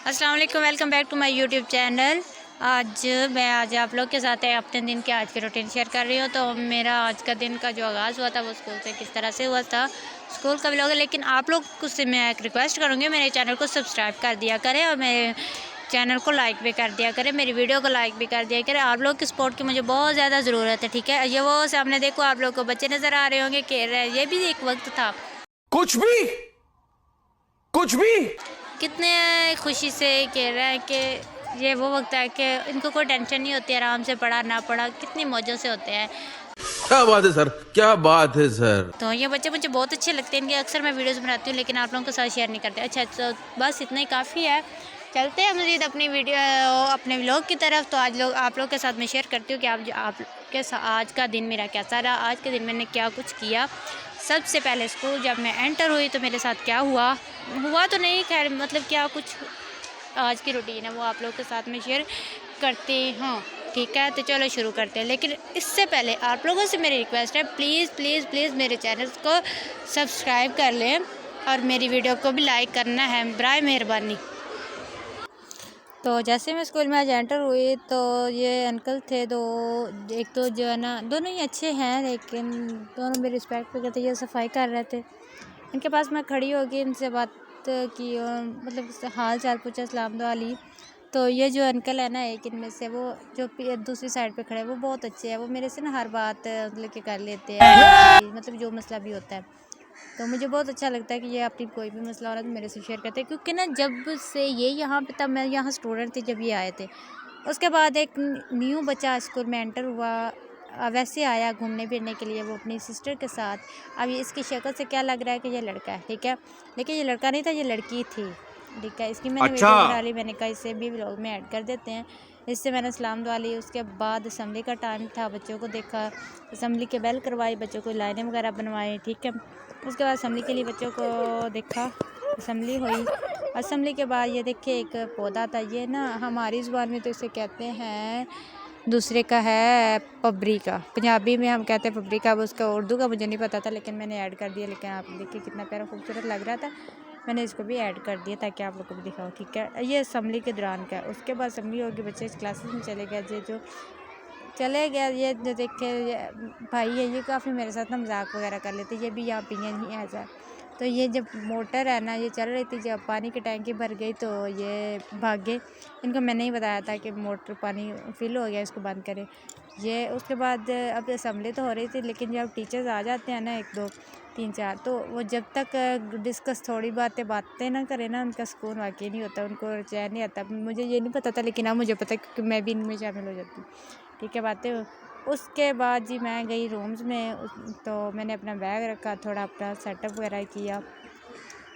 अस्सलाम वालेकुम, welcome back to my YouTube channel. आज आप लोग के साथ अपने दिन के आज की रूटीन शेयर कर रही हूँ। तो मेरा आज का दिन का जो आगाज़ हुआ था वो स्कूल से किस तरह से हुआ था, स्कूल का व्लॉग है। लेकिन आप लोग से मैं एक रिक्वेस्ट करूँगी, मेरे चैनल को सब्सक्राइब कर दिया करें और मेरे चैनल को लाइक भी कर दिया करें, मेरी वीडियो को लाइक भी कर दिया करें। आप लोग की सपोर्ट की मुझे बहुत ज़्यादा ज़रूरत है, ठीक है। ये वो सामने देखो, आप लोग को बच्चे नज़र आ रहे होंगे, खेल रहे हैं। ये भी एक वक्त था, कुछ भी कितने खुशी से कह रहे हैं कि ये वो वक्त है कि इनको कोई टेंशन नहीं होती, आराम से पढ़ा ना पढ़ा कितनी मौजों से होते हैं। क्या बात है सर, क्या बात है सर। तो ये बच्चे मुझे बहुत अच्छे लगते हैं, इनके अक्सर मैं वीडियोस बनाती हूँ लेकिन आप लोगों के साथ शेयर नहीं करते। अच्छा, तो बस इतना ही काफ़ी है। चलते हैं मज़ीद अपनी वीडियो अपने व्लॉग की तरफ। तो आज आप लोग के साथ मैं शेयर करती हूँ कि आपके आज का दिन मेरा कैसा रहा, आज के दिन मैंने क्या कुछ किया। सबसे पहले स्कूल जब मैं एंटर हुई तो मेरे साथ क्या हुआ तो नहीं, खैर मतलब क्या कुछ आज की रूटीन है वो आप लोग के साथ में शेयर करती हूँ, ठीक है। तो चलो शुरू करते हैं। लेकिन इससे पहले आप लोगों से मेरी रिक्वेस्ट है, प्लीज़ प्लीज़ प्लीज़ मेरे चैनल को सब्सक्राइब कर लें और मेरी वीडियो को भी लाइक करना है, बराए मेहरबानी। तो जैसे मैं स्कूल में आज एंटर हुई तो ये अंकल थे दो, एक तो जो है ना, दोनों ही अच्छे हैं लेकिन दोनों मेरी रिस्पेक्ट पे करते, ये सफाई कर रहे थे। इनके पास मैं खड़ी हो गई, इनसे बात की और मतलब हाल चाल पूछा, सलाम दुआ ली। तो ये जो अंकल है ना, एक इनमें से, वो जो दूसरी साइड पे खड़े हैं वो बहुत अच्छे हैं। वो मेरे से ना हर बात मतलब कि कर लेते हैं, मतलब जो मसला भी होता है। तो मुझे बहुत अच्छा लगता है कि ये अपनी कोई भी मसला हो रहा है तो मेरे से शेयर करते हैं, क्योंकि ना जब से ये यहाँ पे, तब मैं यहाँ स्टूडेंट थी जब ये आए थे। उसके बाद एक न्यू बच्चा स्कूल में एंटर हुआ, वैसे आया घूमने फिरने के लिए वो अपनी सिस्टर के साथ। अब ये इसकी शक्ल से क्या लग रहा है कि ये लड़का है, ठीक है, लेकिन ये लड़का नहीं था, ये लड़की थी, ठीक है। इसकी मैंने वीडियो बना ली, मैंने कहा इसे भी व्लॉग में ऐड कर देते हैं। इससे मैंने सलाम दुआ ली। उसके बाद असम्बली का टाइम था, बच्चों को देखा, असम्बली के बेल करवाई, बच्चों को लाइनें वगैरह बनवाई, ठीक है। उसके बाद असम्बली के लिए बच्चों को देखा, असम्बली हुई। असम्बली के बाद ये देखिए एक पौधा था, ये ना हमारी ज़ुबान में तो इसे कहते हैं, दूसरे का है पबरी का, पंजाबी में हम कहते हैं पबरी का। अब उसका उर्दू का मुझे नहीं पता था लेकिन मैंने ऐड कर दिया। लेकिन आप देखिए कितना प्यारा खूबसूरत लग रहा था, मैंने इसको भी ऐड कर दिया ताकि आप लोग को भी दिखाओ, ठीक है। ये असम्बली के दौरान का है। उसके बाद असम्बली होगी, बच्चे क्लासेस में चले गए, जो चले गया। ये जो देखे भाई है, ये काफ़ी मेरे साथ ना मजाक वगैरह कर लेते, ये भी यहाँ पियन ही ऐसा। तो ये जब मोटर है ना, ये चल रही थी, जब पानी की टैंकी भर गई तो ये भागे। इनको मैंने ही बताया था कि मोटर पानी फिल हो गया, इसको बंद करें। ये उसके बाद अब असम्बली तो हो रही थी, लेकिन जब टीचर्स आ जाते हैं ना, एक दो तीन चार, तो वो जब तक डिस्कस थोड़ी बातें ना करें ना, उनका सुकून वाकई नहीं होता, उनको चैन नहीं आता। मुझे ये नहीं पता था लेकिन अब मुझे पता है, क्योंकि मैं भी इनमें शामिल हो जाती हूँ, ठीक है बातें। उसके बाद जी मैं गई रूम्स में, तो मैंने अपना बैग रखा, थोड़ा अपना सेटअप वगैरह किया,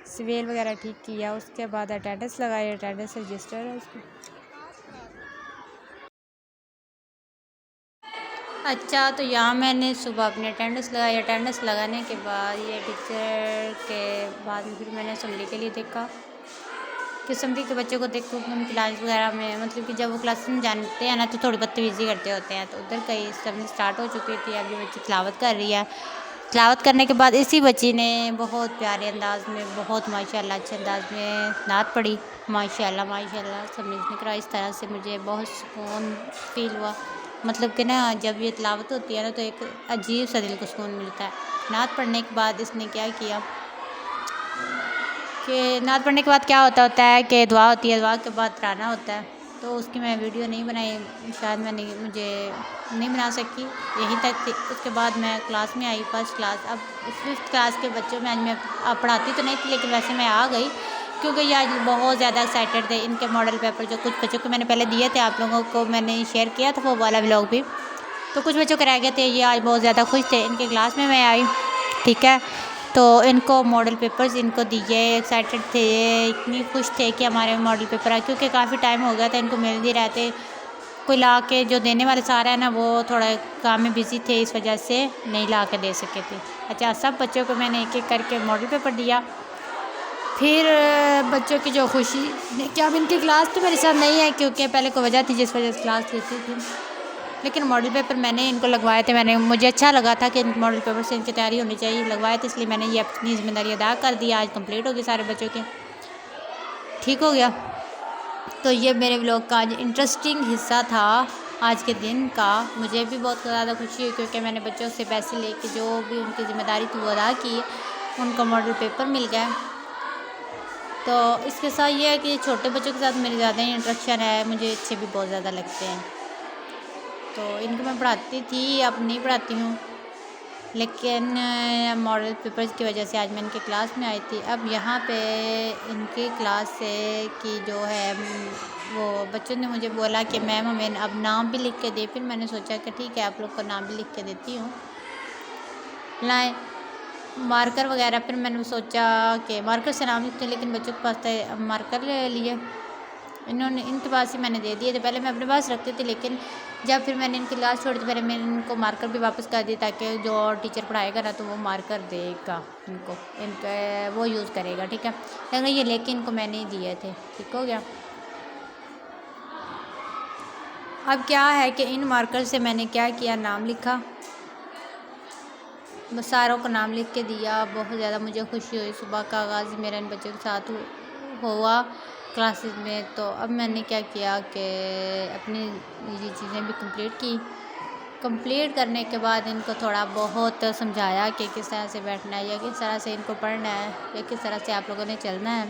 स्वेल वगैरह ठीक किया। उसके बाद अटेंडेंस लगाई, अटेंडेंस रजिस्टर है उसको। अच्छा, तो यहाँ मैंने सुबह अपनी अटेंडेंस लगाई। अटेंडेंस लगाने के बाद ये टीचर के बाद फिर मैंने असम्बली के लिए देखा कि असम्बली के बच्चों को देखो कि हम क्लास वगैरह में, मतलब कि जब वो क्लास में जानते हैं ना तो थोड़ी बदतमीज़ी करते होते हैं। तो उधर कहीं असम्बली स्टार्ट हो चुकी थी, अब ये बच्ची तिलावत कर रही है। तिलावत करने के बाद इसी बच्ची ने बहुत प्यारे अंदाज में, बहुत माशाल्लाह अच्छे अंदाज में नात पढ़ी, माशाल्लाह माशाल्लाह, समझ नहीं करा। इस तरह से मुझे बहुत सुकून फील हुआ। मतलब कि ना जब ये तिलावत होती है ना तो एक अजीब सा दिल को सुकून मिलता है। नात पढ़ने के बाद इसने क्या किया कि नात पढ़ने के बाद क्या होता है कि दुआ होती है, दुआ के बाद तराना होता है। तो उसकी मैं वीडियो नहीं बनाई, शायद मुझे नहीं बना सकी, यहीं तक थी। उसके बाद मैं क्लास में आई, फर्स्ट क्लास। अब 5th क्लास के बच्चों में आज मैं पढ़ाती तो नहीं थी लेकिन वैसे मैं आ गई, क्योंकि ये आज बहुत ज़्यादा एक्साइटेड थे। इनके मॉडल पेपर जो कुछ बच्चों को मैंने पहले दिए थे, आप लोगों को मैंने शेयर किया था वो वाला व्लॉग भी, तो कुछ बच्चों के रह गए थे। ये आज बहुत ज़्यादा खुश थे। इनके क्लास में मैं आई, ठीक है, तो इनको मॉडल पेपर्स इनको दिए, एक्साइटेड थे, इतनी खुश थे कि हमारे मॉडल पेपर आए, क्योंकि काफ़ी टाइम हो गया था इनको मिल नहीं रहे थे। कोई ला के जो देने वाले सारा है ना वो थोड़ा काम में बिज़ी थे, इस वजह से नहीं ला के दे सके थे। अच्छा, सब बच्चों को मैंने एक एक करके मॉडल पेपर दिया। फिर बच्चों की जो खुशी, क्या अब इनकी क्लास तो मेरे साथ नहीं है क्योंकि पहले कोई वजह थी जिस वजह से क्लास लेती थी, लेकिन मॉडल पेपर मैंने इनको लगवाए थे। मुझे अच्छा लगा था कि मॉडल पेपर से इनकी तैयारी होनी चाहिए, लगवाए थे, इसलिए मैंने ये अपनी ज़िम्मेदारी अदा कर दी। आज कंप्लीट हो गई सारे बच्चों के, ठीक हो गया। तो ये मेरे व्लॉग का आज इंटरेस्टिंग हिस्सा था आज के दिन का। मुझे भी बहुत ज़्यादा खुशी हुई क्योंकि मैंने बच्चों से पैसे लेके जो भी उनकी ज़िम्मेदारी थी वो अदा की, उनको मॉडल पेपर मिल गया। तो इसके साथ ये है कि छोटे बच्चों के साथ मेरी ज़्यादा ही इंटरेक्शन है, मुझे अच्छे भी बहुत ज़्यादा लगते हैं। तो इनको मैं पढ़ाती थी, अब नहीं पढ़ाती हूँ, लेकिन मॉडल पेपर्स की वजह से आज मैं इनके क्लास में आई थी। अब यहाँ पे इनकी क्लास से की जो है वो बच्चों ने मुझे बोला कि मैम हमें अब नाम भी लिख के दे। फिर मैंने सोचा कि ठीक है आप लोग को नाम भी लिख के देती हूँ, लाए मार्कर वगैरह। फिर मैंने सोचा कि मार्कर से नाम लिखते, लेकिन बच्चों के पास तो मार्कर ले लिए इन्होंने, इनके पास ही मैंने दे दिए थे। पहले मैं अपने पास रखती थी, लेकिन जब फिर मैंने इनकी क्लास छोड़ी तो पहले मैंने इनको मार्कर भी वापस कर दी ताकि जो टीचर पढ़ाएगा ना तो वो मार्कर देगा इनका वो यूज़ करेगा, ठीक है। लेकिन ये लेके इनको मैंने ही दिए थे, ठीक हो गया। अब क्या है कि इन मार्कर से मैंने क्या किया, नाम लिखा, बस सारों को नाम लिख के दिया। बहुत ज़्यादा मुझे खुशी हुई, सुबह का आगाज़ मेरा इन बच्चों के साथ हुआ क्लासेस में। तो अब मैंने क्या किया कि अपनी ये चीज़ें भी कंप्लीट करने के बाद इनको थोड़ा बहुत समझाया कि किस तरह से बैठना है या किस तरह से इनको पढ़ना है या किस तरह से आप लोगों ने चलना है,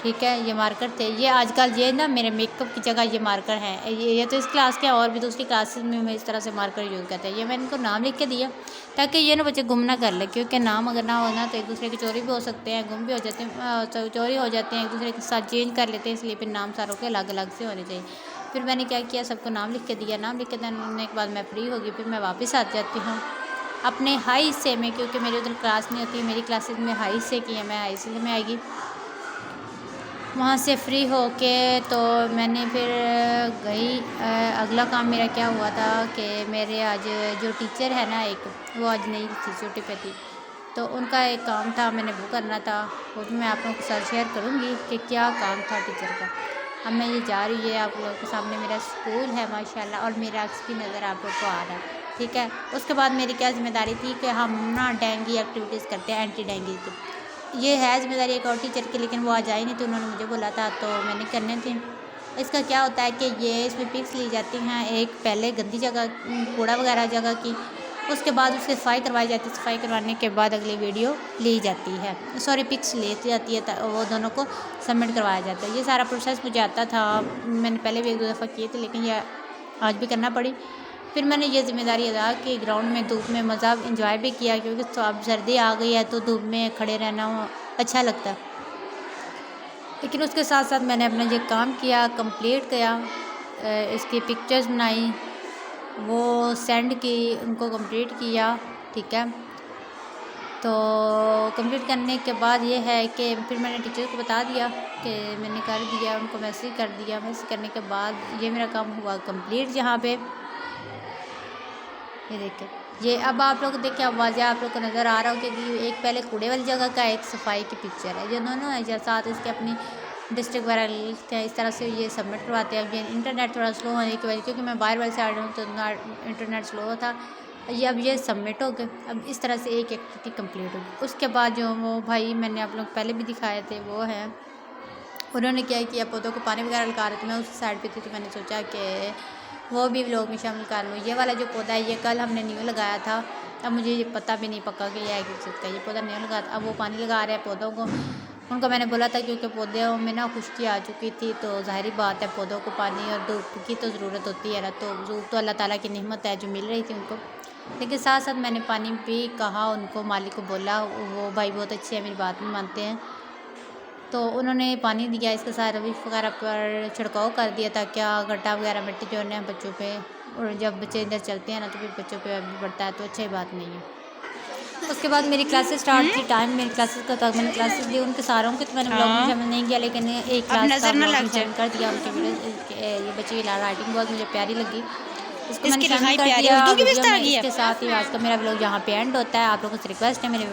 ठीक है। ये मार्कर थे, ये आजकल ये ना मेरे मेकअप की जगह ये मार्कर हैं। ये तो इस क्लास के और भी दूसरी क्लासेस में मैं इस तरह से मार्कर यूज़ करते हैं। ये मैंने इनको नाम लिख के दिया ताकि ये ना बच्चे गुम ना कर ले, क्योंकि नाम अगर ना होना तो एक दूसरे की चोरी भी हो सकते हैं, गुम भी हो जाते हैं, चोरी हो जाते हैं, एक दूसरे के साथ चेंज कर लेते हैं। इसलिए फिर नाम सारों के अलग अलग से होने चाहिए। फिर मैंने क्या किया, सबको नाम लिख के दिया। नाम लिख के देने के बाद मैं फ्री होगी, फिर मैं वापस आ जाती हूँ अपने हाई हिस्से में, क्योंकि मेरी उधर क्लास नहीं होती। मेरी क्लासेस में हाई हिस्से की है, मैं हाई हिस्से में आएगी। वहाँ से फ्री होके तो मैंने फिर गई। अगला काम मेरा क्या हुआ था कि मेरे आज जो टीचर है ना एक, वो आज नई थी, छुट्टी पे थी, तो उनका एक काम था, मैंने वो करना था। वो भी मैं आप लोगों के साथ शेयर करूँगी कि क्या काम था टीचर का। अब मैं ये जा रही है, आप लोगों के सामने मेरा स्कूल है माशाल्लाह, और मेरा अक्स भी नज़र आप लोग को आ रहा है, ठीक है। उसके बाद मेरी क्या जिम्मेदारी थी कि हम ना डेंगू एक्टिविटीज़ करते हैं, एंटी डेंगू की। ये है जिम्मेदारी एक और टीचर की, लेकिन वो आज आई नहीं, तो उन्होंने मुझे बोला था तो मैंने करने थे। इसका क्या होता है कि ये इसमें पिक्स ली जाती हैं, एक पहले गंदी जगह कूड़ा वगैरह जगह की, उसके बाद उसकी सफाई करवाई जाती है। सफाई करवाने के बाद अगली वीडियो ली जाती है, सॉरी पिक्स ली जाती है, वो दोनों को सबमिट करवाया जाता है। ये सारा प्रोसेस मुझे आता था, मैंने पहले भी 1-2 दफ़ा किए थे, लेकिन यह आज भी करना पड़ी। फिर मैंने ये ज़िम्मेदारी अदा की, ग्राउंड में धूप में मज़ा इंजॉय भी किया, क्योंकि तो अब सर्दी आ गई है तो धूप में खड़े रहना अच्छा लगता है। लेकिन उसके साथ साथ मैंने अपना ये काम किया, कंप्लीट किया, इसकी पिक्चर्स बनाई, वो सेंड की, उनको कंप्लीट किया, ठीक है। तो कंप्लीट करने के बाद ये है कि फिर मैंने टीचर को बता दिया कि मैंने कर दिया, उनको मैसेज कर दिया। मैसेज करने के बाद ये मेरा काम हुआ कंप्लीट। यहाँ पे ये देखें, ये अब आप लोग देखें, आवाज़ें आप लोग को नज़र आ रहा हो कि एक पहले कूड़े वाली जगह का, एक सफाई की पिक्चर है, ये दोनों है। जैसा साथ इसके अपनी डिस्ट्रिक्ट वगैरह लिखते हैं, इस तरह से ये सबमिट करवाते हैं। अब ये इंटरनेट थोड़ा स्लो होने की वजह, क्योंकि मैं बाहर वाले से आ रही हूँ तो इंटरनेट स्लो था। अब ये सबमिट हो गए। अब इस तरह से एक एक्टिविटी कंप्लीट होगी। उसके बाद जो वो भाई मैंने आप लोग पहले भी दिखाए थे, वो है, उन्होंने क्या किया, पौधों को पानी वगैरह लगा रहे थे। मैं उस साइड पे थी, तो मैंने सोचा कि वो भी व्लॉग में शामिल कर लूँ। ये वाला जो पौधा है, ये कल हमने न्यू लगाया था, अब मुझे ये पता भी नहीं पक्का कि यह है किस चीज़ का। ये पौधा न्यू लगा था, अब वो पानी लगा रहे हैं पौधों को। उनको मैंने बोला था क्योंकि पौधों में ना खुश्की आ चुकी थी, तो ज़ाहिर बात है पौधों को पानी और धूप की तो ज़रूरत होती है ना। तो धूप तो अल्लाह ताला की नेमत है जो मिल रही थी उनको, लेकिन साथ साथ मैंने पानी भी कहा उनको, मालिक को बोला। वो भाई बहुत अच्छे हैं, मेरी बात में मानते हैं, तो उन्होंने पानी दिया। इसके साथ रवि वगैरह पर छिड़काव कर दिया था, क्या गड्ढा वगैरह मिट्टी जो है बच्चों पे, और जब बच्चे इधर चलते हैं ना तो फिर बच्चों पे भी पड़ता है, तो अच्छी बात नहीं है। उसके बाद मेरी क्लासेस स्टार्ट थी, टाइम मेरी क्लासेस का था, मैंने क्लासेस दी उनके सारों के, तो मैंने ब्लॉग में शामिल नहीं किया, लेकिन एक क्लास का ब्लॉग में शामिल कर दिया उनके वीडियो। ये बच्चे की राइटिंग बहुत मुझे प्यारी लगी, इसको मैंने शामिल कर दिया वीडियो में। इसके साथ ही आज का मेरा ब्लॉग यहाँ पे एंड होता है। आप लोगों से रिक्वेस्ट है मेरे